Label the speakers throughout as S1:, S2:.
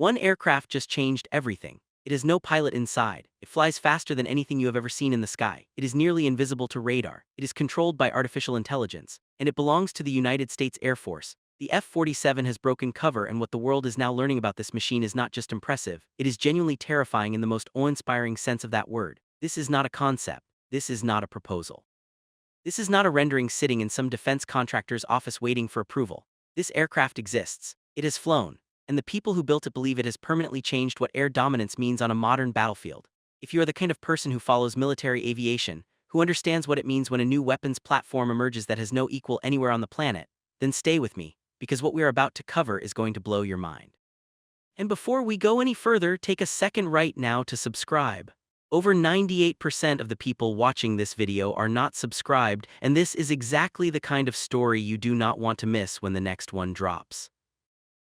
S1: One aircraft just changed everything. It has no pilot inside. It flies faster than anything you have ever seen in the sky. It is nearly invisible to radar. It is controlled by artificial intelligence. And it belongs to the United States Air Force. The F-47 has broken cover, and what the world is now learning about this machine is not just impressive, it is genuinely terrifying in the most awe-inspiring sense of that word. This is not a concept. This is not a proposal. This is not a rendering sitting in some defense contractor's office waiting for approval. This aircraft exists. It has flown. And the people who built it believe it has permanently changed what air dominance means on a modern battlefield. If you are the kind of person who follows military aviation, who understands what it means when a new weapons platform emerges that has no equal anywhere on the planet, then stay with me, because what we are about to cover is going to blow your mind. And before we go any further, take a second right now to subscribe. Over 98% of the people watching this video are not subscribed, and this is exactly the kind of story you do not want to miss when the next one drops.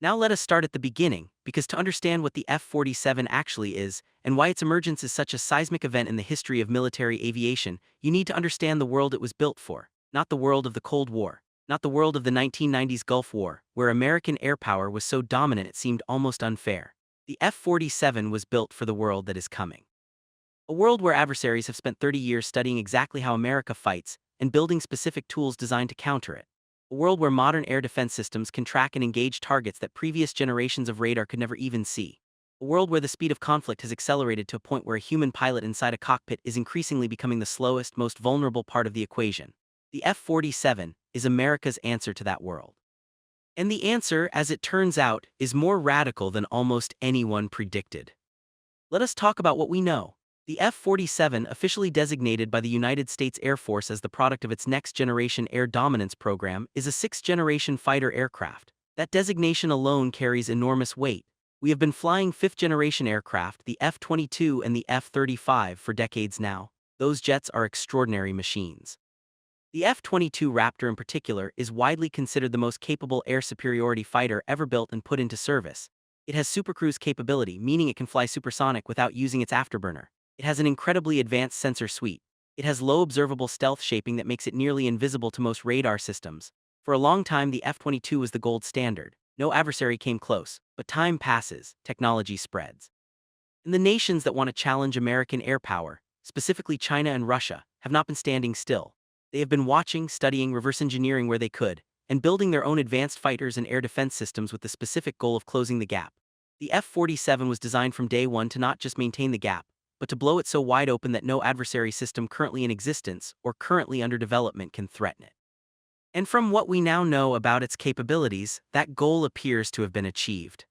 S1: Now let us start at the beginning, because to understand what the F-47 actually is, and why its emergence is such a seismic event in the history of military aviation, you need to understand the world it was built for, not the world of the Cold War, not the world of the 1990s Gulf War, where American air power was so dominant it seemed almost unfair. The F-47 was built for the world that is coming. A world where adversaries have spent 30 years studying exactly how America fights and building specific tools designed to counter it. A world where modern air defense systems can track and engage targets that previous generations of radar could never even see. A world where the speed of conflict has accelerated to a point where a human pilot inside a cockpit is increasingly becoming the slowest, most vulnerable part of the equation. The F-47 is America's answer to that world. And the answer, as it turns out, is more radical than almost anyone predicted. Let us talk about what we know. The F-47, officially designated by the United States Air Force as the product of its next-generation air dominance program, is a sixth-generation fighter aircraft. That designation alone carries enormous weight. We have been flying fifth-generation aircraft, the F-22 and the F-35, for decades now. Those jets are extraordinary machines. The F-22 Raptor in particular is widely considered the most capable air superiority fighter ever built and put into service. It has supercruise capability, meaning it can fly supersonic without using its afterburner. It has an incredibly advanced sensor suite. It has low observable stealth shaping that makes it nearly invisible to most radar systems. For a long time, the F-22 was the gold standard. No adversary came close, but time passes, technology spreads. And the nations that want to challenge American air power, specifically China and Russia, have not been standing still. They have been watching, studying, reverse engineering where they could, and building their own advanced fighters and air defense systems with the specific goal of closing the gap. The F-47 was designed from day one to not just maintain the gap, but to blow it so wide open that no adversary system currently in existence or currently under development can threaten it. And from what we now know about its capabilities, that goal appears to have been achieved.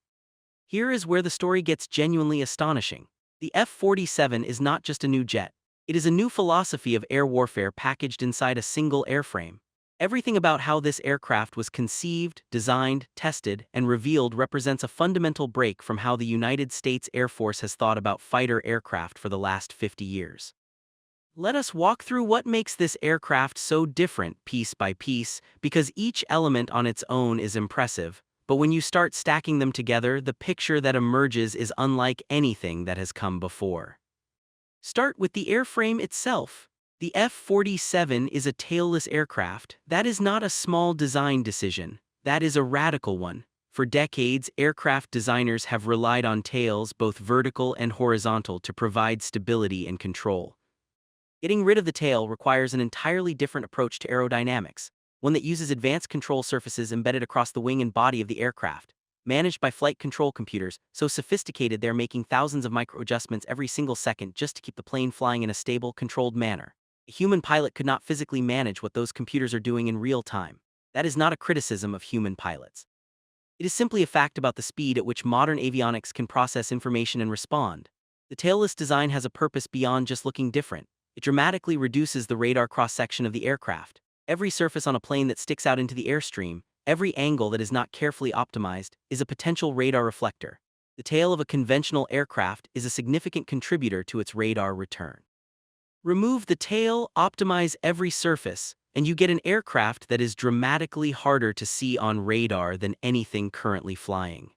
S1: Here is where the story gets genuinely astonishing. The F-47 is not just a new jet. It is a new philosophy of air warfare packaged inside a single airframe. Everything about how this aircraft was conceived, designed, tested, and revealed represents a fundamental break from how the United States Air Force has thought about fighter aircraft for the last 50 years. Let us walk through what makes this aircraft so different piece by piece, because each element on its own is impressive, but when you start stacking them together, the picture that emerges is unlike anything that has come before. Start with the airframe itself. The F-47 is a tailless aircraft. That is not a small design decision. That is a radical one. For decades, aircraft designers have relied on tails, both vertical and horizontal, to provide stability and control. Getting rid of the tail requires an entirely different approach to aerodynamics, one that uses advanced control surfaces embedded across the wing and body of the aircraft, managed by flight control computers, so sophisticated they're making thousands of micro-adjustments every single second just to keep the plane flying in a stable, controlled manner. A human pilot could not physically manage what those computers are doing in real time. That is not a criticism of human pilots. It is simply a fact about the speed at which modern avionics can process information and respond. The tailless design has a purpose beyond just looking different. It dramatically reduces the radar cross-section of the aircraft. Every surface on a plane that sticks out into the airstream, every angle that is not carefully optimized, is a potential radar reflector. The tail of a conventional aircraft is a significant contributor to its radar return. Remove the tail, optimize every surface, and you get an aircraft that is dramatically harder to see on radar than anything currently flying.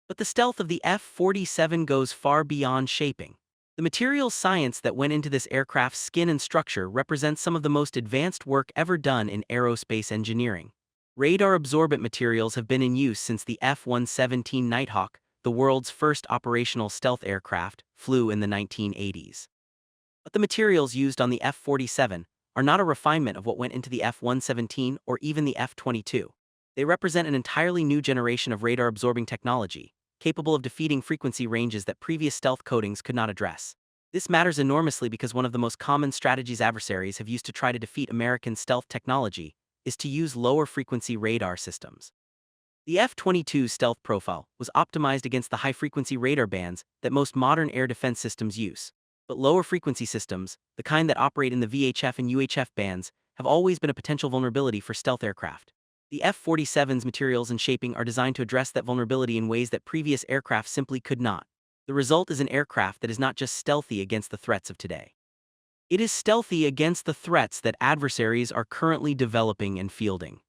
S1: But the stealth of the F-47 goes far beyond shaping. The material science that went into this aircraft's skin and structure represents some of the most advanced work ever done in aerospace engineering. Radar-absorbent materials have been in use since the F-117 Nighthawk, the world's first operational stealth aircraft, flew in the 1980s. But the materials used on the F-47 are not a refinement of what went into the F-117 or even the F-22. They represent an entirely new generation of radar-absorbing technology, capable of defeating frequency ranges that previous stealth coatings could not address. This matters enormously because one of the most common strategies adversaries have used to try to defeat American stealth technology is to use lower-frequency radar systems. The F-22's stealth profile was optimized against the high-frequency radar bands that most modern air defense systems use. But lower-frequency systems, the kind that operate in the VHF and UHF bands, have always been a potential vulnerability for stealth aircraft. The F-47's materials and shaping are designed to address that vulnerability in ways that previous aircraft simply could not. The result is an aircraft that is not just stealthy against the threats of today. It is stealthy against the threats that adversaries are currently developing and fielding.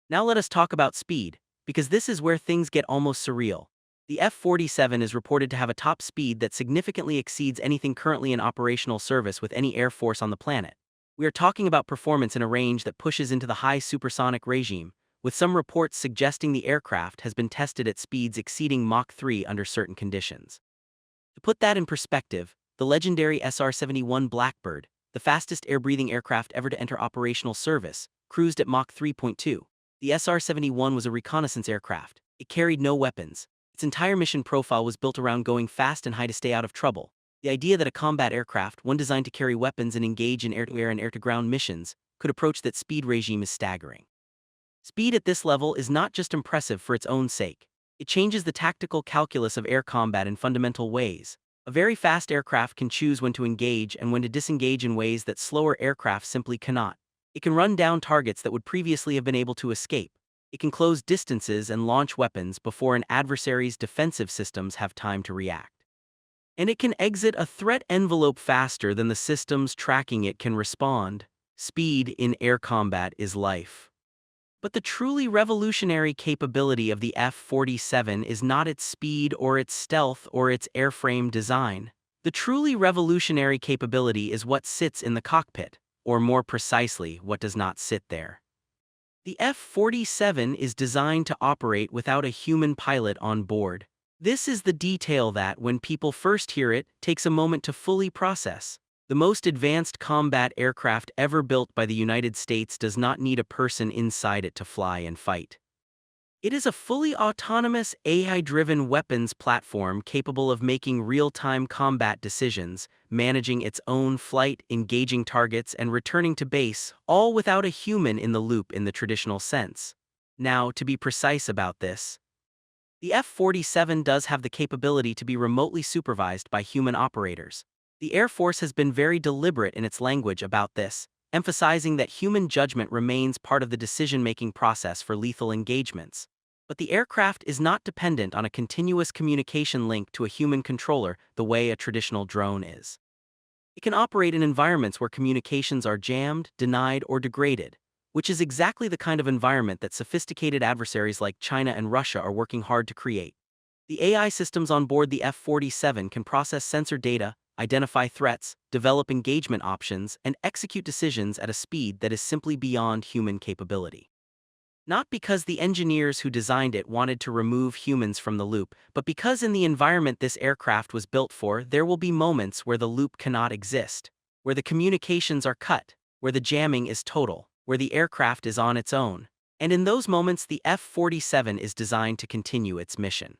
S1: Now let us talk about speed, because this is where things get almost surreal. The F-47 is reported to have a top speed that significantly exceeds anything currently in operational service with any air force on the planet. We are talking about performance in a range that pushes into the high supersonic regime, with some reports suggesting the aircraft has been tested at speeds exceeding Mach 3 under certain conditions. To put that in perspective, the legendary SR-71 Blackbird, the fastest air-breathing aircraft ever to enter operational service, cruised at Mach 3.2. The SR-71 was a reconnaissance aircraft. It carried no weapons. Its entire mission profile was built around going fast and high to stay out of trouble. The idea that a combat aircraft, one designed to carry weapons and engage in air-to-air and air-to-ground missions, could approach that speed regime is staggering. Speed at this level is not just impressive for its own sake. It changes the tactical calculus of air combat in fundamental ways. A very fast aircraft can choose when to engage and when to disengage in ways that slower aircraft simply cannot. It can run down targets that would previously have been able to escape. It can close distances and launch weapons before an adversary's defensive systems have time to react. And it can exit a threat envelope faster than the systems tracking it can respond. Speed in air combat is life. But the truly revolutionary capability of the F-47 is not its speed or its stealth or its airframe design. The truly revolutionary capability is what sits in the cockpit, or more precisely, what does not sit there. The F-47 is designed to operate without a human pilot on board. This is the detail that, when people first hear it, takes a moment to fully process. The most advanced combat aircraft ever built by the United States does not need a person inside it to fly and fight. It is a fully autonomous, AI-driven weapons platform capable of making real-time combat decisions, managing its own flight, engaging targets, and returning to base, all without a human in the loop in the traditional sense. Now, to be precise about this, the F-47 does have the capability to be remotely supervised by human operators. The Air Force has been very deliberate in its language about this, emphasizing that human judgment remains part of the decision-making process for lethal engagements. But the aircraft is not dependent on a continuous communication link to a human controller the way a traditional drone is. It can operate in environments where communications are jammed, denied, or degraded, which is exactly the kind of environment that sophisticated adversaries like China and Russia are working hard to create. The AI systems on board the F-47 can process sensor data, identify threats, develop engagement options, and execute decisions at a speed that is simply beyond human capability. Not because the engineers who designed it wanted to remove humans from the loop, but because in the environment this aircraft was built for, there will be moments where the loop cannot exist, where the communications are cut, where the jamming is total, where the aircraft is on its own. And in those moments, the F-47 is designed to continue its mission.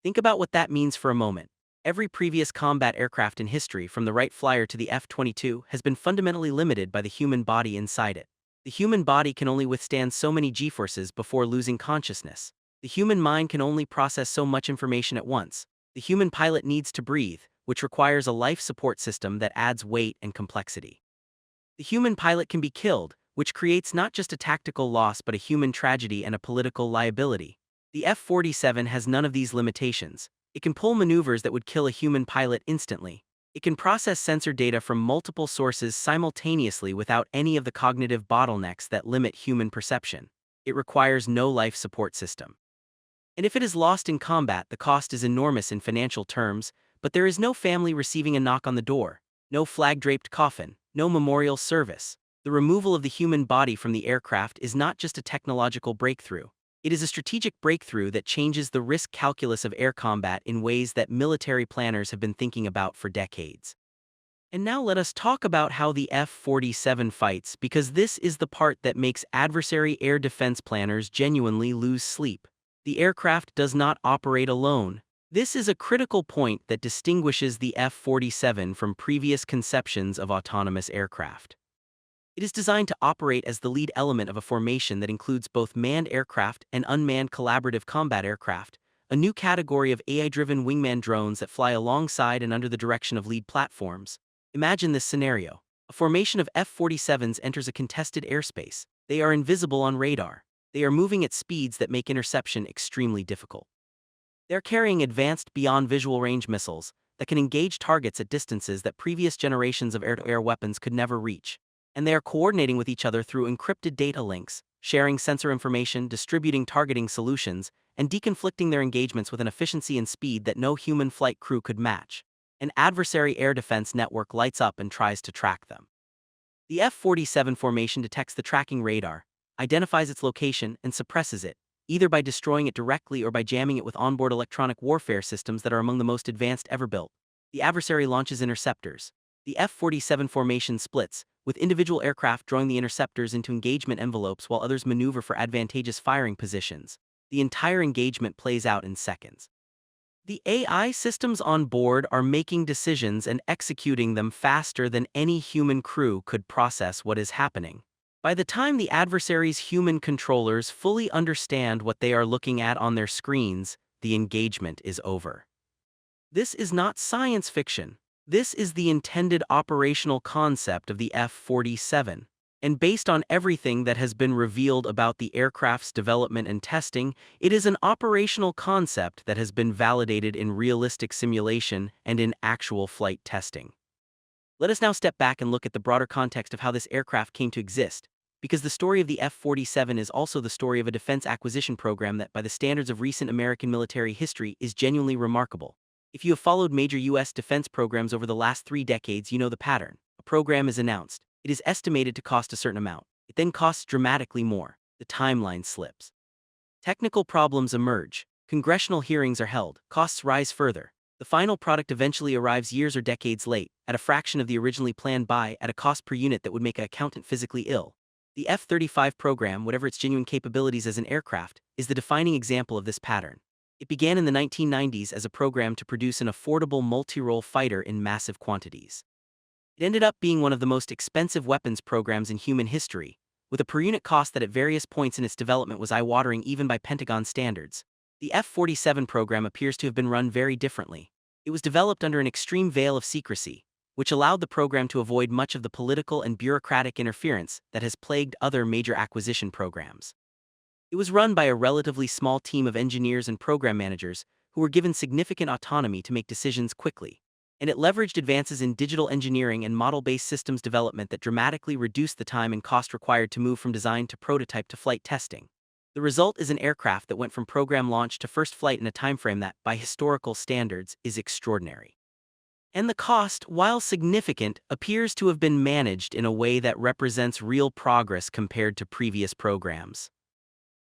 S1: Think about what that means for a moment. Every previous combat aircraft in history, from the Wright Flyer to the F-22, has been fundamentally limited by the human body inside it. The human body can only withstand so many G-forces before losing consciousness. The human mind can only process so much information at once. The human pilot needs to breathe, which requires a life support system that adds weight and complexity. The human pilot can be killed, which creates not just a tactical loss but a human tragedy and a political liability. The F-47 has none of these limitations. It can pull maneuvers that would kill a human pilot instantly. It can process sensor data from multiple sources simultaneously without any of the cognitive bottlenecks that limit human perception. It requires no life support system. And if it is lost in combat, the cost is enormous in financial terms, but there is no family receiving a knock on the door, no flag-draped coffin, no memorial service. The removal of the human body from the aircraft is not just a technological breakthrough. It is a strategic breakthrough that changes the risk calculus of air combat in ways that military planners have been thinking about for decades. And now let us talk about how the F-47 fights, because this is the part that makes adversary air defense planners genuinely lose sleep. The aircraft does not operate alone. This is a critical point that distinguishes the F-47 from previous conceptions of autonomous aircraft. It is designed to operate as the lead element of a formation that includes both manned aircraft and unmanned collaborative combat aircraft, a new category of AI-driven wingman drones that fly alongside and under the direction of lead platforms. Imagine this scenario. A formation of F-47s enters a contested airspace. They are invisible on radar. They are moving at speeds that make interception extremely difficult. They're carrying advanced beyond visual range missiles that can engage targets at distances that previous generations of air-to-air weapons could never reach. And they are coordinating with each other through encrypted data links, sharing sensor information, distributing targeting solutions, and deconflicting their engagements with an efficiency and speed that no human flight crew could match. An adversary air defense network lights up and tries to track them. The F-47 formation detects the tracking radar, identifies its location, and suppresses it, either by destroying it directly or by jamming it with onboard electronic warfare systems that are among the most advanced ever built. The adversary launches interceptors. The F-47 formation splits, with individual aircraft drawing the interceptors into engagement envelopes while others maneuver for advantageous firing positions. The entire engagement plays out in seconds. The AI systems on board are making decisions and executing them faster than any human crew could process what is happening. By the time the adversary's human controllers fully understand what they are looking at on their screens, the engagement is over. This is not science fiction. This is the intended operational concept of the F-47. And based on everything that has been revealed about the aircraft's development and testing, it is an operational concept that has been validated in realistic simulation and in actual flight testing. Let us now step back and look at the broader context of how this aircraft came to exist, because the story of the F-47 is also the story of a defense acquisition program that, by the standards of recent American military history, is genuinely remarkable. If you have followed major U.S. defense programs over the last 3 decades, you know the pattern. A program is announced. It is estimated to cost a certain amount. It then costs dramatically more. The timeline slips. Technical problems emerge. Congressional hearings are held. Costs rise further. The final product eventually arrives years or decades late, at a fraction of the originally planned buy, at a cost per unit that would make an accountant physically ill. The F-35 program, whatever its genuine capabilities as an aircraft, is the defining example of this pattern. It began in the 1990s as a program to produce an affordable multi-role fighter in massive quantities. It ended up being one of the most expensive weapons programs in human history, with a per-unit cost that at various points in its development was eye-watering even by Pentagon standards. The F-47 program appears to have been run very differently. It was developed under an extreme veil of secrecy, which allowed the program to avoid much of the political and bureaucratic interference that has plagued other major acquisition programs. It was run by a relatively small team of engineers and program managers who were given significant autonomy to make decisions quickly. And it leveraged advances in digital engineering and model-based systems development that dramatically reduced the time and cost required to move from design to prototype to flight testing. The result is an aircraft that went from program launch to first flight in a timeframe that, by historical standards, is extraordinary. And the cost, while significant, appears to have been managed in a way that represents real progress compared to previous programs.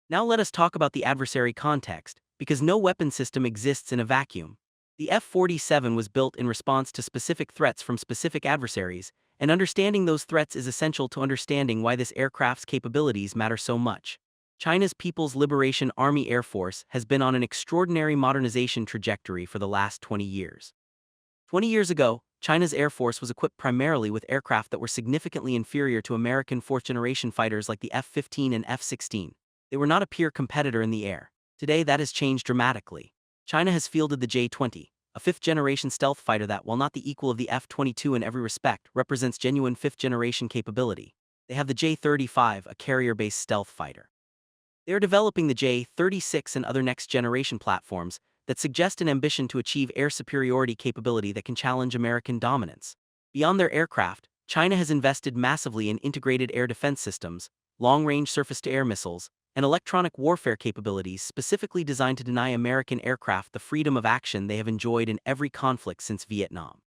S1: Now let us talk about the adversary context, because no weapon system exists in a vacuum. The F-47 was built in response to specific threats from specific adversaries, and understanding those threats is essential to understanding why this aircraft's capabilities matter so much. China's People's Liberation Army Air Force has been on an extraordinary modernization trajectory for the last 20 years. 20 years ago, China's Air Force was equipped primarily with aircraft that were significantly inferior to American fourth-generation fighters like the F-15 and F-16. They were not a peer competitor in the air. Today, that has changed dramatically. China has fielded the J-20, a fifth-generation stealth fighter that, while not the equal of the F-22 in every respect, represents genuine fifth-generation capability. They have the J-35, a carrier-based stealth fighter. They are developing the J-36 and other next-generation platforms that suggest an ambition to achieve air superiority capability that can challenge American dominance. Beyond their aircraft, China has invested massively in integrated air defense systems, long-range surface-to-air missiles, and electronic warfare capabilities specifically designed to deny American aircraft the freedom of action they have enjoyed in every conflict since Vietnam.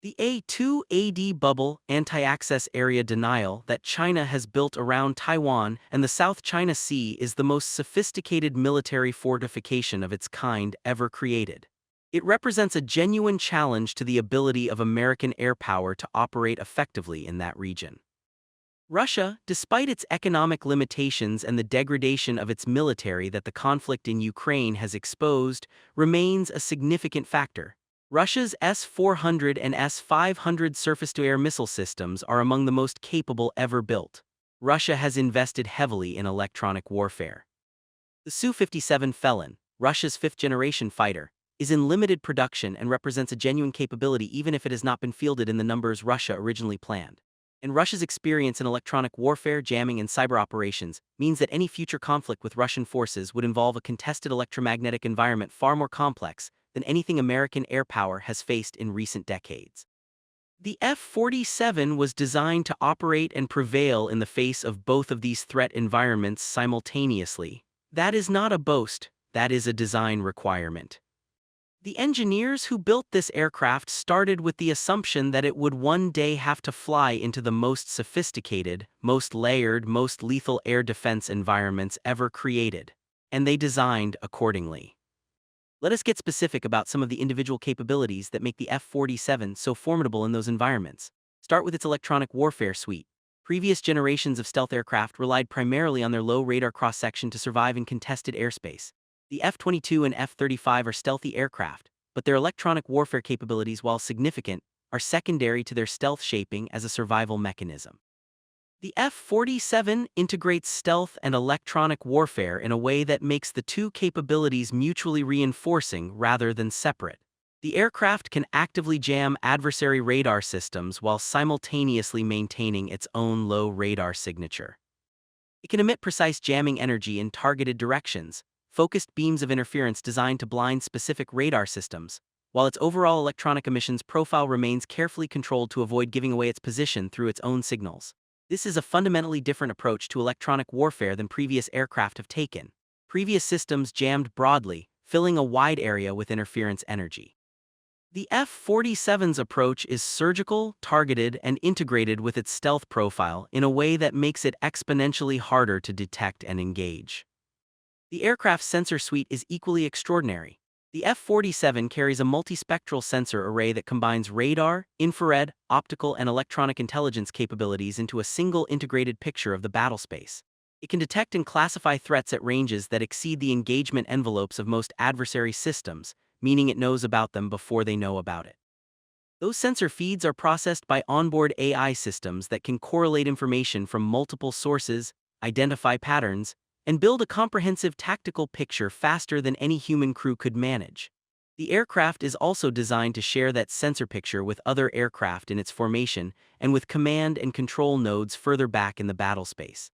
S1: The A2AD bubble anti-access area denial that China has built around Taiwan and the South China Sea is the most sophisticated military fortification of its kind ever created. It represents a genuine challenge to the ability of American air power to operate effectively in that region. Russia, despite its economic limitations and the degradation of its military that the conflict in Ukraine has exposed, remains a significant factor. Russia's S-400 and S-500 surface-to-air missile systems are among the most capable ever built. Russia has invested heavily in electronic warfare. The Su-57 Felon, Russia's fifth-generation fighter, is in limited production and represents a genuine capability even if it has not been fielded in the numbers Russia originally planned. And Russia's experience in electronic warfare, jamming, and cyber operations means that any future conflict with Russian forces would involve a contested electromagnetic environment far more complex than anything American air power has faced in recent decades. The F-47 was designed to operate and prevail in the face of both of these threat environments simultaneously. That is not a boast, that is a design requirement. The engineers who built this aircraft started with the assumption that it would one day have to fly into the most sophisticated, most layered, most lethal air defense environments ever created, and they designed accordingly. Let us get specific about some of the individual capabilities that make the F-47 so formidable in those environments. Start with its electronic warfare suite. Previous generations of stealth aircraft relied primarily on their low radar cross-section to survive in contested airspace. The F-22 and F-35 are stealthy aircraft, but their electronic warfare capabilities, while significant, are secondary to their stealth shaping as a survival mechanism. The F-47 integrates stealth and electronic warfare in a way that makes the two capabilities mutually reinforcing rather than separate. The aircraft can actively jam adversary radar systems while simultaneously maintaining its own low radar signature. It can emit precise jamming energy in targeted directions, focused beams of interference designed to blind specific radar systems, while its overall electronic emissions profile remains carefully controlled to avoid giving away its position through its own signals. This is a fundamentally different approach to electronic warfare than previous aircraft have taken. Previous systems jammed broadly, filling a wide area with interference energy. The F-47's approach is surgical, targeted, and integrated with its stealth profile in a way that makes it exponentially harder to detect and engage. The aircraft's sensor suite is equally extraordinary. The F-47 carries a multispectral sensor array that combines radar, infrared, optical, and electronic intelligence capabilities into a single integrated picture of the battlespace. It can detect and classify threats at ranges that exceed the engagement envelopes of most adversary systems, meaning it knows about them before they know about it. Those sensor feeds are processed by onboard AI systems that can correlate information from multiple sources, identify patterns, and build a comprehensive tactical picture faster than any human crew could manage. The aircraft is also designed to share that sensor picture with other aircraft in its formation and with command and control nodes further back in the battlespace.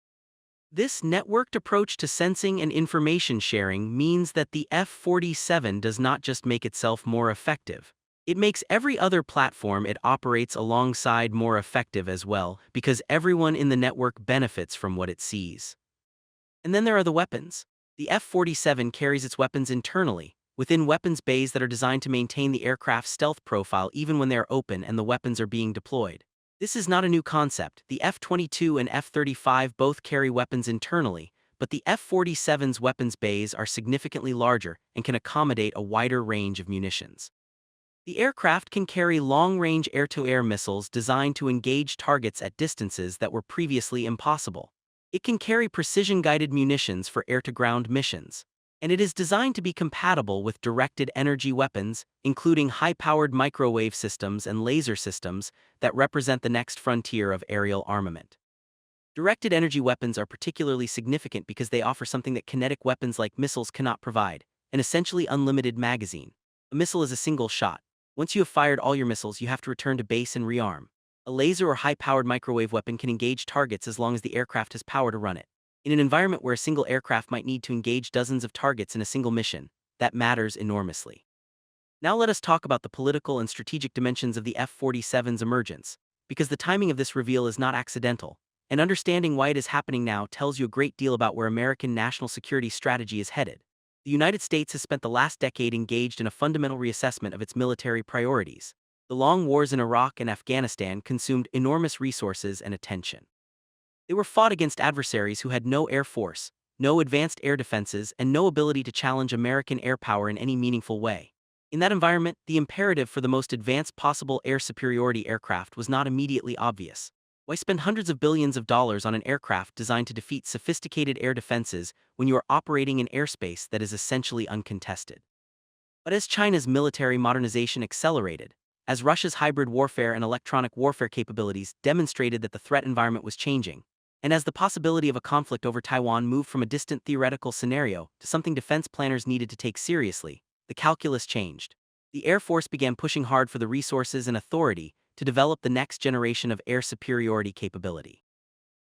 S1: This networked approach to sensing and information sharing means that the F-47 does not just make itself more effective. It makes every other platform it operates alongside more effective as well, because everyone in the network benefits from what it sees. And then there are the weapons. The F-47 carries its weapons internally, within weapons bays that are designed to maintain the aircraft's stealth profile even when they are open and the weapons are being deployed. This is not a new concept. The F-22 and F-35 both carry weapons internally, but the F-47's weapons bays are significantly larger and can accommodate a wider range of munitions. The aircraft can carry long-range air-to-air missiles designed to engage targets at distances that were previously impossible. It can carry precision-guided munitions for air-to-ground missions, and it is designed to be compatible with directed energy weapons, including high-powered microwave systems and laser systems that represent the next frontier of aerial armament. Directed energy weapons are particularly significant because they offer something that kinetic weapons like missiles cannot provide: an essentially unlimited magazine. A missile is a single shot. Once you have fired all your missiles, you have to return to base and rearm. A laser or high-powered microwave weapon can engage targets as long as the aircraft has power to run it. In an environment where a single aircraft might need to engage dozens of targets in a single mission, that matters enormously. Now let us talk about the political and strategic dimensions of the F-47's emergence, because the timing of this reveal is not accidental, and understanding why it is happening now tells you a great deal about where American national security strategy is headed. The United States has spent the last decade engaged in a fundamental reassessment of its military priorities. The long wars in Iraq and Afghanistan consumed enormous resources and attention. They were fought against adversaries who had no air force, no advanced air defenses, and no ability to challenge American air power in any meaningful way. In that environment, the imperative for the most advanced possible air superiority aircraft was not immediately obvious. Why spend hundreds of billions of dollars on an aircraft designed to defeat sophisticated air defenses when you are operating in airspace that is essentially uncontested? But as China's military modernization accelerated, as Russia's hybrid warfare and electronic warfare capabilities demonstrated that the threat environment was changing, and as the possibility of a conflict over Taiwan moved from a distant theoretical scenario to something defense planners needed to take seriously, the calculus changed. The Air Force began pushing hard for the resources and authority to develop the next generation of air superiority capability.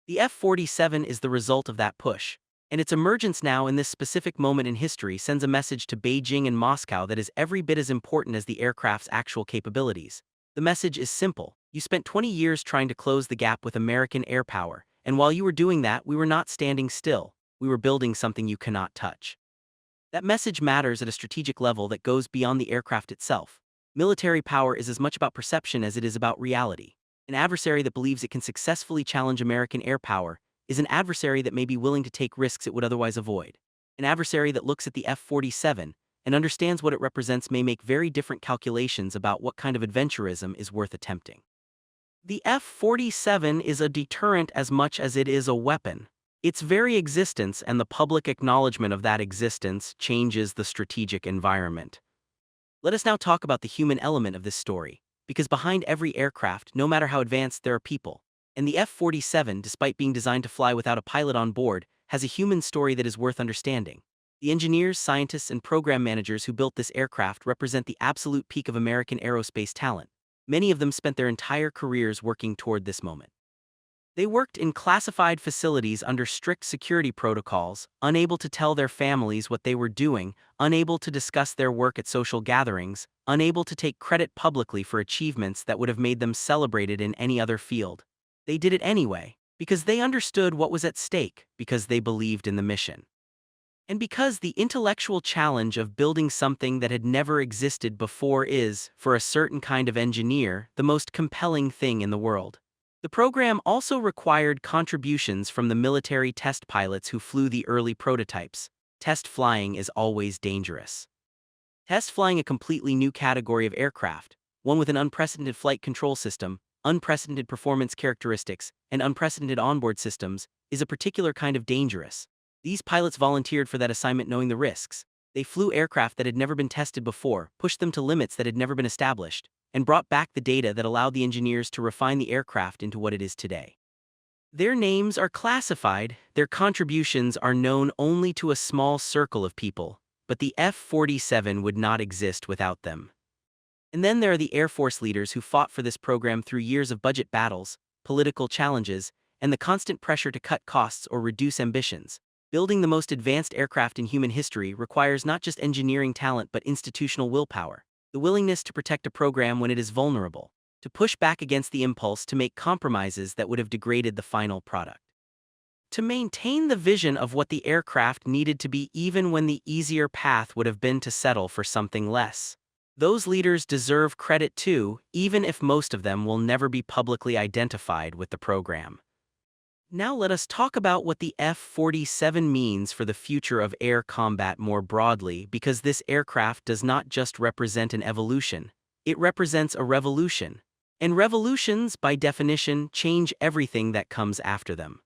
S1: The F-47 is the result of that push, and its emergence now in this specific moment in history sends a message to Beijing and Moscow that is every bit as important as the aircraft's actual capabilities. The message is simple: you spent 20 years trying to close the gap with American air power, and while you were doing that, we were not standing still. We were building something you cannot touch. That message matters at a strategic level that goes beyond the aircraft itself. Military power is as much about perception as it is about reality. An adversary that believes it can successfully challenge American air power is an adversary that may be willing to take risks it would otherwise avoid. An adversary that looks at the F-47 and understands what it represents may make very different calculations about what kind of adventurism is worth attempting. The F-47 is a deterrent as much as it is a weapon. Its very existence and the public acknowledgement of that existence changes the strategic environment. Let us now talk about the human element of this story, because behind every aircraft, no matter how advanced, there are people. And the F-47, despite being designed to fly without a pilot on board, has a human story that is worth understanding. The engineers, scientists, and program managers who built this aircraft represent the absolute peak of American aerospace talent. Many of them spent their entire careers working toward this moment. They worked in classified facilities under strict security protocols, unable to tell their families what they were doing, unable to discuss their work at social gatherings, unable to take credit publicly for achievements that would have made them celebrated in any other field. They did it anyway, because they understood what was at stake, because they believed in the mission. And because the intellectual challenge of building something that had never existed before is, for a certain kind of engineer, the most compelling thing in the world. The program also required contributions from the military test pilots who flew the early prototypes. Test flying is always dangerous. Test flying, a completely new category of aircraft, one with an unprecedented flight control system, unprecedented performance characteristics, and unprecedented onboard systems, is a particular kind of dangerous. These pilots volunteered for that assignment knowing the risks. They flew aircraft that had never been tested before, pushed them to limits that had never been established, and brought back the data that allowed the engineers to refine the aircraft into what it is today. Their names are classified, their contributions are known only to a small circle of people, but the F-47 would not exist without them. And then there are the Air Force leaders who fought for this program through years of budget battles, political challenges, and the constant pressure to cut costs or reduce ambitions. Building the most advanced aircraft in human history requires not just engineering talent but institutional willpower, the willingness to protect a program when it is vulnerable, to push back against the impulse to make compromises that would have degraded the final product. To maintain the vision of what the aircraft needed to be even when the easier path would have been to settle for something less. Those leaders deserve credit too, even if most of them will never be publicly identified with the program. Now let us talk about what the F-47 means for the future of air combat more broadly, because this aircraft does not just represent an evolution, it represents a revolution. And revolutions, by definition, change everything that comes after them.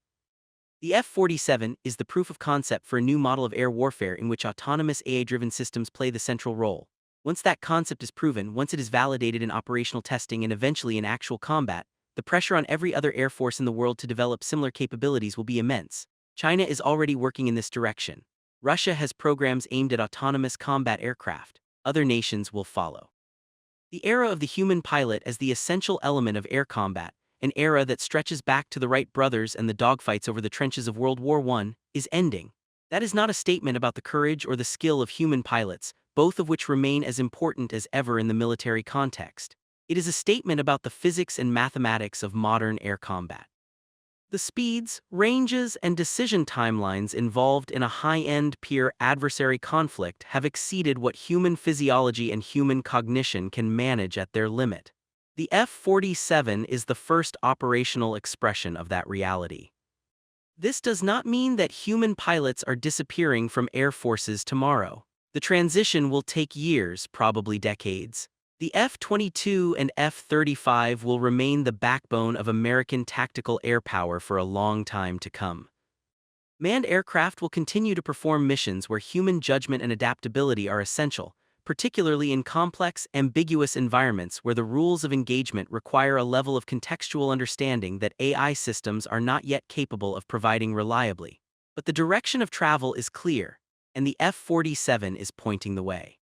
S1: The F-47 is the proof of concept for a new model of air warfare in which autonomous AI-driven systems play the central role. Once that concept is proven, once it is validated in operational testing and eventually in actual combat, the pressure on every other air force in the world to develop similar capabilities will be immense. China is already working in this direction. Russia has programs aimed at autonomous combat aircraft. Other nations will follow. The era of the human pilot as the essential element of air combat, an era that stretches back to the Wright brothers and the dogfights over the trenches of World War I, is ending. That is not a statement about the courage or the skill of human pilots, both of which remain as important as ever in the military context. It is a statement about the physics and mathematics of modern air combat. The speeds, ranges, and decision timelines involved in a high-end peer-adversary conflict have exceeded what human physiology and human cognition can manage at their limit. The F-47 is the first operational expression of that reality. This does not mean that human pilots are disappearing from air forces tomorrow. The transition will take years, probably decades. The F-22 and F-35 will remain the backbone of American tactical air power for a long time to come. Manned aircraft will continue to perform missions where human judgment and adaptability are essential, particularly in complex, ambiguous environments where the rules of engagement require a level of contextual understanding that AI systems are not yet capable of providing reliably. But the direction of travel is clear, and the F-47 is pointing the way.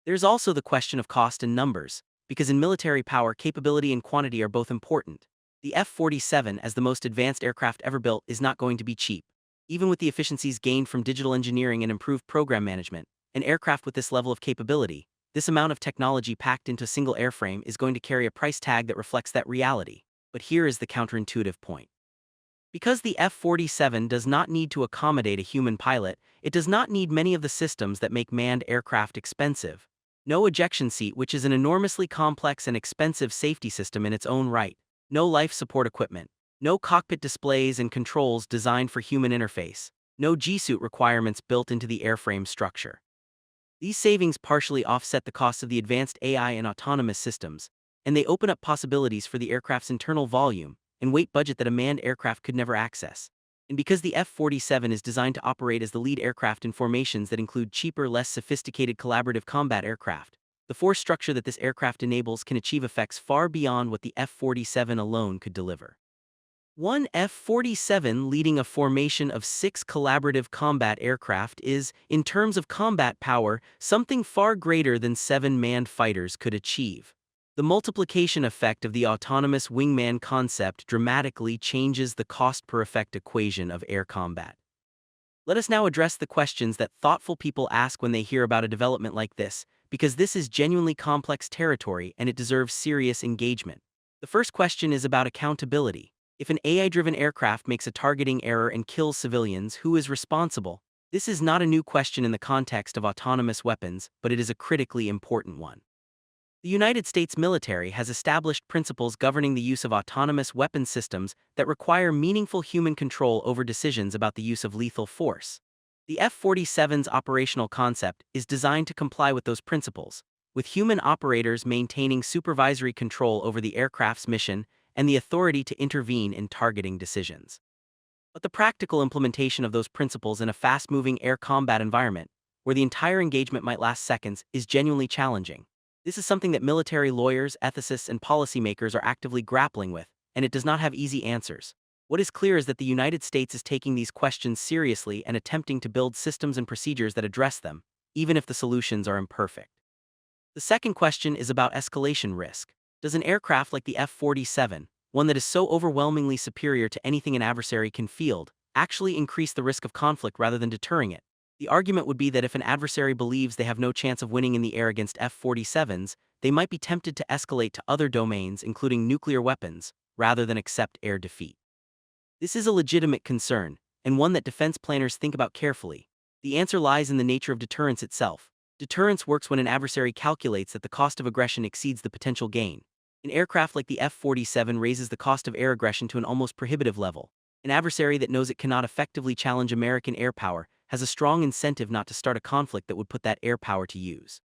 S1: There's also the question of cost and numbers, because in military power, capability and quantity are both important. The F-47, as the most advanced aircraft ever built, is not going to be cheap. Even with the efficiencies gained from digital engineering and improved program management, an aircraft with this level of capability, this amount of technology packed into a single airframe, is going to carry a price tag that reflects that reality. But here is the counterintuitive point. Because the F-47 does not need to accommodate a human pilot, it does not need many of the systems that make manned aircraft expensive. No ejection seat, which is an enormously complex and expensive safety system in its own right. No life support equipment. No cockpit displays and controls designed for human interface. No G-suit requirements built into the airframe structure. These savings partially offset the cost of the advanced AI and autonomous systems, and they open up possibilities for the aircraft's internal volume and weight budget that a manned aircraft could never access. And because the F-47 is designed to operate as the lead aircraft in formations that include cheaper, less sophisticated collaborative combat aircraft, the force structure that this aircraft enables can achieve effects far beyond what the F-47 alone could deliver. One F-47 leading a formation of 6 collaborative combat aircraft is, in terms of combat power, something far greater than 7 manned fighters could achieve. The multiplication effect of the autonomous wingman concept dramatically changes the cost-per-effect equation of air combat. Let us now address the questions that thoughtful people ask when they hear about a development like this, because this is genuinely complex territory and it deserves serious engagement. The first question is about accountability. If an AI-driven aircraft makes a targeting error and kills civilians, who is responsible? This is not a new question in the context of autonomous weapons, but it is a critically important one. The United States military has established principles governing the use of autonomous weapon systems that require meaningful human control over decisions about the use of lethal force. The F-47's operational concept is designed to comply with those principles, with human operators maintaining supervisory control over the aircraft's mission and the authority to intervene in targeting decisions. But the practical implementation of those principles in a fast-moving air combat environment, where the entire engagement might last seconds, is genuinely challenging. This is something that military lawyers, ethicists, and policymakers are actively grappling with, and it does not have easy answers. What is clear is that the United States is taking these questions seriously and attempting to build systems and procedures that address them, even if the solutions are imperfect. The second question is about escalation risk. Does an aircraft like the F-47, one that is so overwhelmingly superior to anything an adversary can field, actually increase the risk of conflict rather than deterring it? The argument would be that if an adversary believes they have no chance of winning in the air against F-47s, they might be tempted to escalate to other domains, including nuclear weapons, rather than accept air defeat. This is a legitimate concern, and one that defense planners think about carefully. The answer lies in the nature of deterrence itself. Deterrence works when an adversary calculates that the cost of aggression exceeds the potential gain. An aircraft like the F-47 raises the cost of air aggression to an almost prohibitive level. An adversary that knows it cannot effectively challenge American air power has a strong incentive not to start a conflict that would put that air power to use.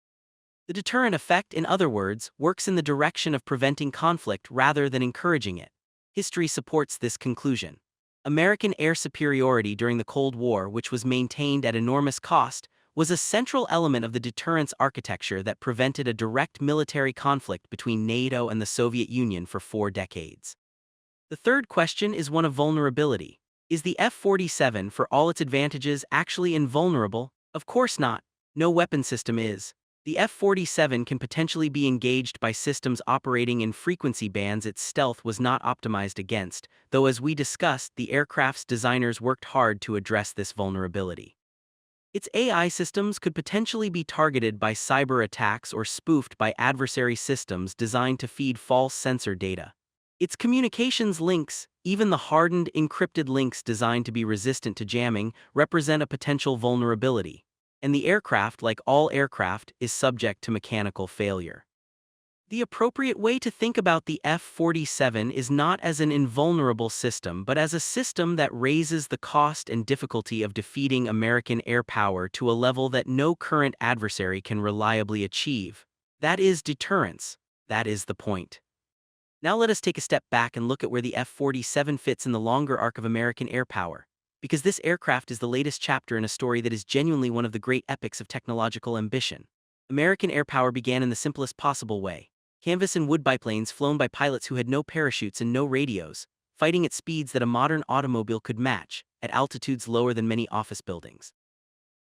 S1: The deterrent effect, in other words, works in the direction of preventing conflict rather than encouraging it. History supports this conclusion. American air superiority during the Cold War, which was maintained at enormous cost, was a central element of the deterrence architecture that prevented a direct military conflict between NATO and the Soviet Union for 4 decades. The third question is one of vulnerability. Is the F-47, for all its advantages, actually invulnerable? Of course not. No weapon system is. The F-47 can potentially be engaged by systems operating in frequency bands its stealth was not optimized against, though as we discussed, the aircraft's designers worked hard to address this vulnerability. Its AI systems could potentially be targeted by cyber attacks or spoofed by adversary systems designed to feed false sensor data. Its communications links, even the hardened, encrypted links designed to be resistant to jamming, represent a potential vulnerability. And the aircraft, like all aircraft, is subject to mechanical failure. The appropriate way to think about the F-47 is not as an invulnerable system, but as a system that raises the cost and difficulty of defeating American air power to a level that no current adversary can reliably achieve. That is deterrence. That is the point. Now let us take a step back and look at where the F-47 fits in the longer arc of American air power, because this aircraft is the latest chapter in a story that is genuinely one of the great epics of technological ambition. American air power began in the simplest possible way. Canvas and wood biplanes flown by pilots who had no parachutes and no radios, fighting at speeds that a modern automobile could match, at altitudes lower than many office buildings.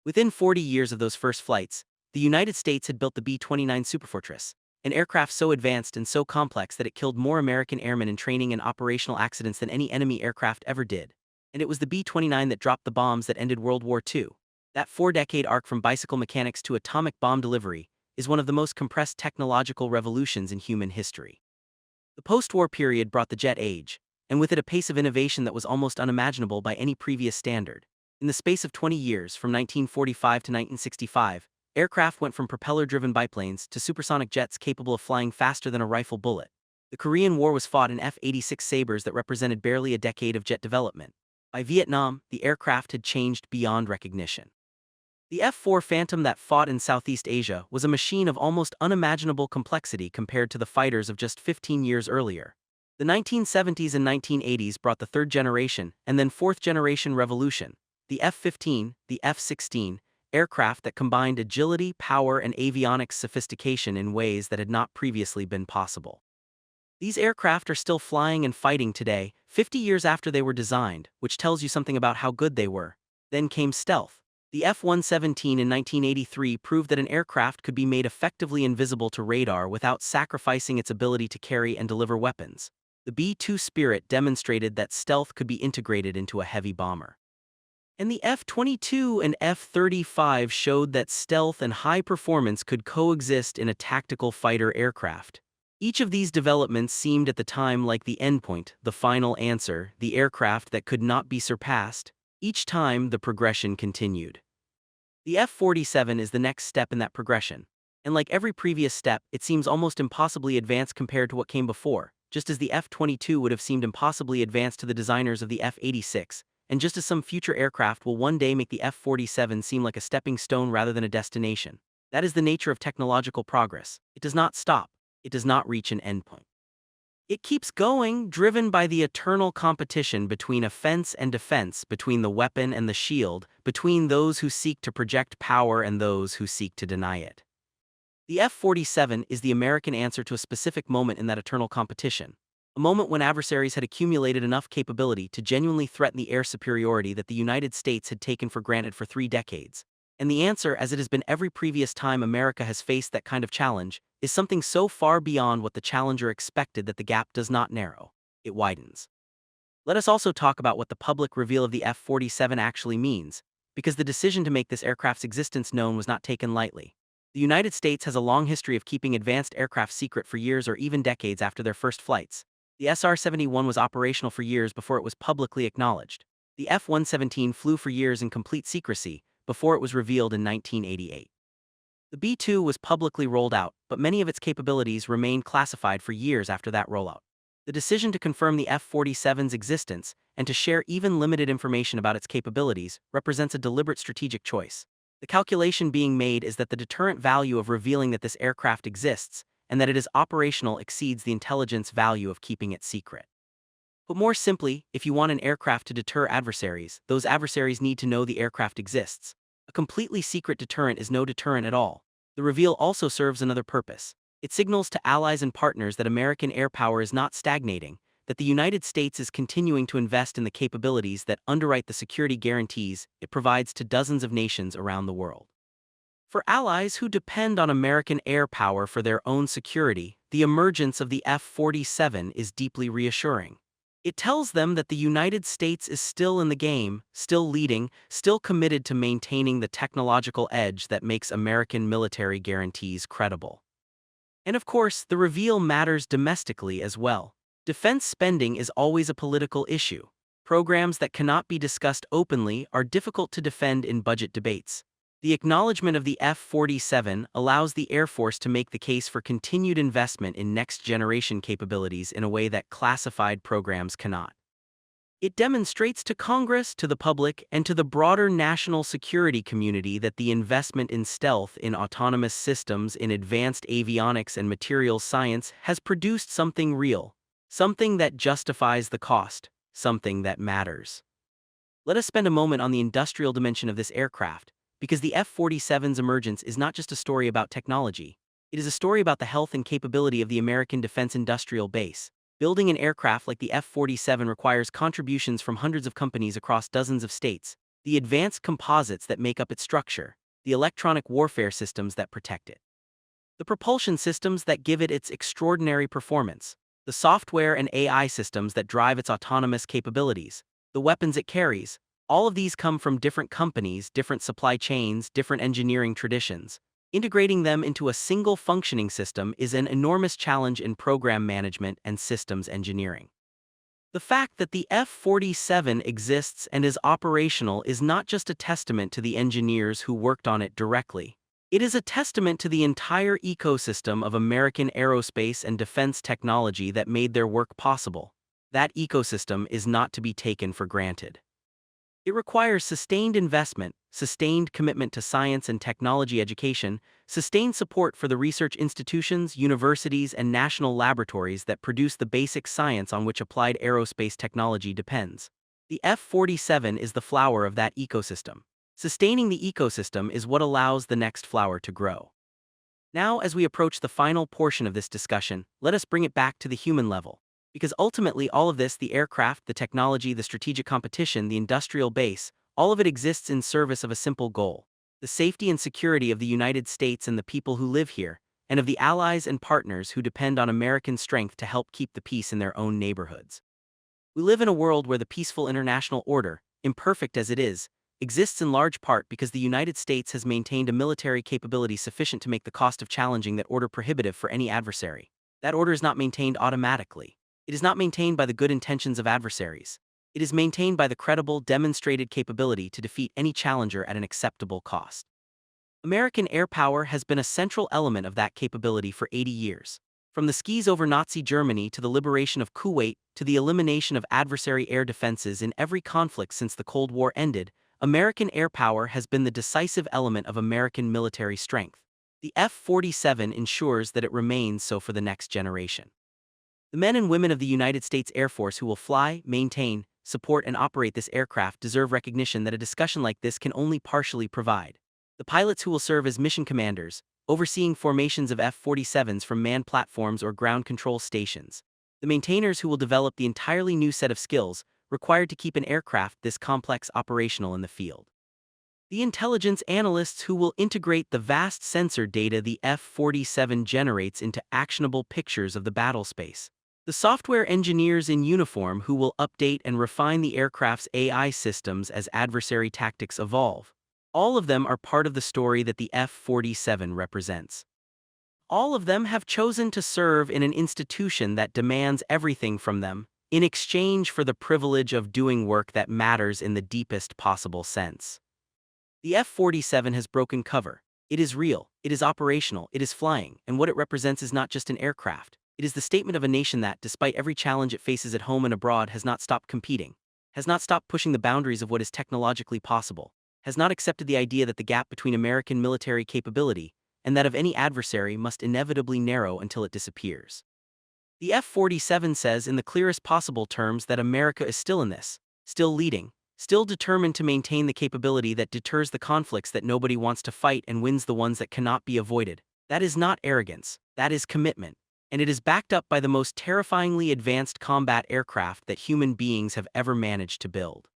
S1: Within 40 years of those first flights, the United States had built the B-29 Superfortress, an aircraft so advanced and so complex that it killed more American airmen in training and operational accidents than any enemy aircraft ever did. And it was the B-29 that dropped the bombs that ended World War II. That four-decade arc from bicycle mechanics to atomic bomb delivery is one of the most compressed technological revolutions in human history. The post-war period brought the jet age, and with it a pace of innovation that was almost unimaginable by any previous standard. In the space of 20 years, from 1945 to 1965, aircraft went from propeller-driven biplanes to supersonic jets capable of flying faster than a rifle bullet. The Korean War was fought in F-86 Sabres that represented barely a decade of jet development. By Vietnam, the aircraft had changed beyond recognition. The F-4 Phantom that fought in Southeast Asia was a machine of almost unimaginable complexity compared to the fighters of just 15 years earlier. The 1970s and 1980s brought the third generation and then fourth generation revolution, the F-15, the F-16, aircraft that combined agility, power, and avionics sophistication in ways that had not previously been possible. These aircraft are still flying and fighting today, 50 years after they were designed, which tells you something about how good they were. Then came stealth. The F-117 in 1983 proved that an aircraft could be made effectively invisible to radar without sacrificing its ability to carry and deliver weapons. The B-2 Spirit demonstrated that stealth could be integrated into a heavy bomber. And the F-22 and F-35 showed that stealth and high performance could coexist in a tactical fighter aircraft. Each of these developments seemed at the time like the endpoint, the final answer, the aircraft that could not be surpassed. Each time, the progression continued. The F-47 is the next step in that progression. And like every previous step, it seems almost impossibly advanced compared to what came before, just as the F-22 would have seemed impossibly advanced to the designers of the F-86, and just as some future aircraft will one day make the F-47 seem like a stepping stone rather than a destination. That is the nature of technological progress. It does not stop. It does not reach an endpoint. It keeps going, driven by the eternal competition between offense and defense, between the weapon and the shield, between those who seek to project power and those who seek to deny it. The F-47 is the American answer to a specific moment in that eternal competition, a moment when adversaries had accumulated enough capability to genuinely threaten the air superiority that the United States had taken for granted for 3 decades. And the answer, as it has been every previous time America has faced that kind of challenge, is something so far beyond what the challenger expected that the gap does not narrow, it widens. Let us also talk about what the public reveal of the F-47 actually means, because the decision to make this aircraft's existence known was not taken lightly. The United States has a long history of keeping advanced aircraft secret for years or even decades after their first flights. The SR-71 was operational for years before it was publicly acknowledged. The F-117 flew for years in complete secrecy, before it was revealed in 1988. The B-2 was publicly rolled out, but many of its capabilities remained classified for years after that rollout. The decision to confirm the F-47's existence and to share even limited information about its capabilities represents a deliberate strategic choice. The calculation being made is that the deterrent value of revealing that this aircraft exists and that it is operational exceeds the intelligence value of keeping it secret. But more simply, if you want an aircraft to deter adversaries, those adversaries need to know the aircraft exists. A completely secret deterrent is no deterrent at all. The reveal also serves another purpose. It signals to allies and partners that American air power is not stagnating, that the United States is continuing to invest in the capabilities that underwrite the security guarantees it provides to dozens of nations around the world. For allies who depend on American air power for their own security, the emergence of the F-47 is deeply reassuring. It tells them that the United States is still in the game, still leading, still committed to maintaining the technological edge that makes American military guarantees credible. And of course, the reveal matters domestically as well. Defense spending is always a political issue. Programs that cannot be discussed openly are difficult to defend in budget debates. The acknowledgement of the F-47 allows the Air Force to make the case for continued investment in next-generation capabilities in a way that classified programs cannot. It demonstrates to Congress, to the public, and to the broader national security community that the investment in stealth, in autonomous systems, in advanced avionics and materials science has produced something real, something that justifies the cost, something that matters. Let us spend a moment on the industrial dimension of this aircraft, because the F-47's emergence is not just a story about technology. It is a story about the health and capability of the American defense industrial base. Building an aircraft like the F-47 requires contributions from hundreds of companies across dozens of states, the advanced composites that make up its structure, the electronic warfare systems that protect it, the propulsion systems that give it its extraordinary performance, the software and AI systems that drive its autonomous capabilities, the weapons it carries. All of these come from different companies, different supply chains, different engineering traditions. Integrating them into a single functioning system is an enormous challenge in program management and systems engineering. The fact that the F-47 exists and is operational is not just a testament to the engineers who worked on it directly. It is a testament to the entire ecosystem of American aerospace and defense technology that made their work possible. That ecosystem is not to be taken for granted. It requires sustained investment, sustained commitment to science and technology education, sustained support for the research institutions, universities, and national laboratories that produce the basic science on which applied aerospace technology depends. The F-47 is the flower of that ecosystem. Sustaining the ecosystem is what allows the next flower to grow. Now, as we approach the final portion of this discussion, let us bring it back to the human level. Because ultimately all of this, the aircraft, the technology, the strategic competition, the industrial base, all of it exists in service of a simple goal: the safety and security of the United States and the people who live here, and of the allies and partners who depend on American strength to help keep the peace in their own neighborhoods. We live in a world where the peaceful international order, imperfect as it is, exists in large part because the United States has maintained a military capability sufficient to make the cost of challenging that order prohibitive for any adversary. That order is not maintained automatically. It is not maintained by the good intentions of adversaries. It is maintained by the credible, demonstrated capability to defeat any challenger at an acceptable cost. American air power has been a central element of that capability for 80 years. From the skis over Nazi Germany to the liberation of Kuwait to the elimination of adversary air defenses in every conflict since the Cold War ended, American air power has been the decisive element of American military strength. The F-47 ensures that it remains so for the next generation. The men and women of the United States Air Force who will fly, maintain, support, and operate this aircraft deserve recognition that a discussion like this can only partially provide. The pilots who will serve as mission commanders, overseeing formations of F-47s from manned platforms or ground control stations. The maintainers who will develop the entirely new set of skills required to keep an aircraft this complex operational in the field. The intelligence analysts who will integrate the vast sensor data the F-47 generates into actionable pictures of the battle space. The software engineers in uniform who will update and refine the aircraft's AI systems as adversary tactics evolve. All of them are part of the story that the F-47 represents. All of them have chosen to serve in an institution that demands everything from them, in exchange for the privilege of doing work that matters in the deepest possible sense. The F-47 has broken cover. It is real, it is operational, it is flying, and what it represents is not just an aircraft. It is the statement of a nation that, despite every challenge it faces at home and abroad, has not stopped competing, has not stopped pushing the boundaries of what is technologically possible, has not accepted the idea that the gap between American military capability and that of any adversary must inevitably narrow until it disappears. The F-47 says in the clearest possible terms that America is still in this, still leading, still determined to maintain the capability that deters the conflicts that nobody wants to fight and wins the ones that cannot be avoided. That is not arrogance, that is commitment. And it is backed up by the most terrifyingly advanced combat aircraft that human beings have ever managed to build.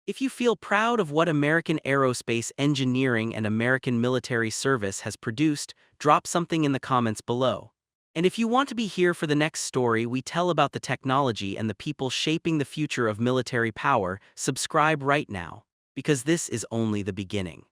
S1: If you feel proud of what American aerospace engineering and American military service has produced, drop something in the comments below. And if you want to be here for the next story we tell about the technology and the people shaping the future of military power, subscribe right now, because this is only the beginning.